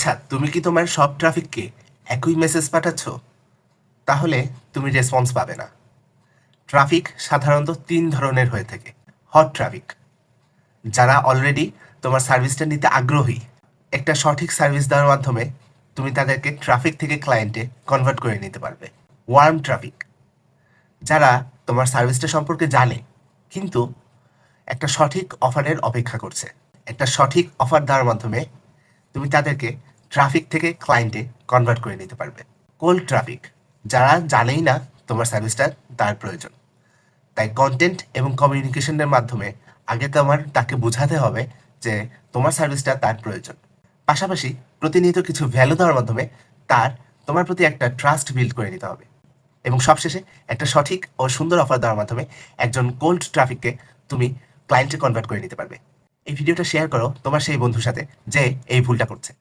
আচ্ছা, তুমি কি তোমার সব ট্রাফিককে একই মেসেজ পাঠাচ্ছ? তাহলে তুমি রেসপন্স পাবে না। ট্রাফিক সাধারণত ৩ ধরনের হয়ে থাকে। হট ট্রাফিক, যারা অলরেডি তোমার সার্ভিসটা নিতে আগ্রহী। একটা সঠিক সার্ভিস দেওয়ার মাধ্যমে তুমি তাদেরকে ট্রাফিক থেকে ক্লায়েন্টে কনভার্ট করে নিতে পারবে। ওয়ার্ম ট্রাফিক, যারা তোমার সার্ভিসটা সম্পর্কে জানে কিন্তু একটা সঠিক অফারের অপেক্ষা করছে। একটা সঠিক অফার দেওয়ার মাধ্যমে তুমি তাদেরকে ট্রাফিক থেকে ক্লায়েন্টে কনভার্ট করে নিতে পারবে। কোল্ড ট্রাফিক, যারা জানেই না তোমার সার্ভিসটা তার প্রয়োজন, তাই কন্টেন্ট এবং কমিউনিকেশনের মাধ্যমে আগে তোমার তাকে বোঝাতে হবে যে তোমার সার্ভিসটা তার প্রয়োজন। পাশাপাশি প্রতিনিয়ত কিছু ভ্যালু দেওয়ার মাধ্যমে তার তোমার প্রতি একটা ট্রাস্ট বিল্ড করে নিতে হবে। এবং সবশেষে একটা সঠিক ও সুন্দর অফার দেওয়ার মাধ্যমে একজন কোল্ড ট্রাফিককে তুমি ক্লায়েন্টে কনভার্ট করে নিতে পারবে। এই ভিডিওটা শেয়ার করো তোমার সেই বন্ধুর সাথে যে এই ভুলটা করছে।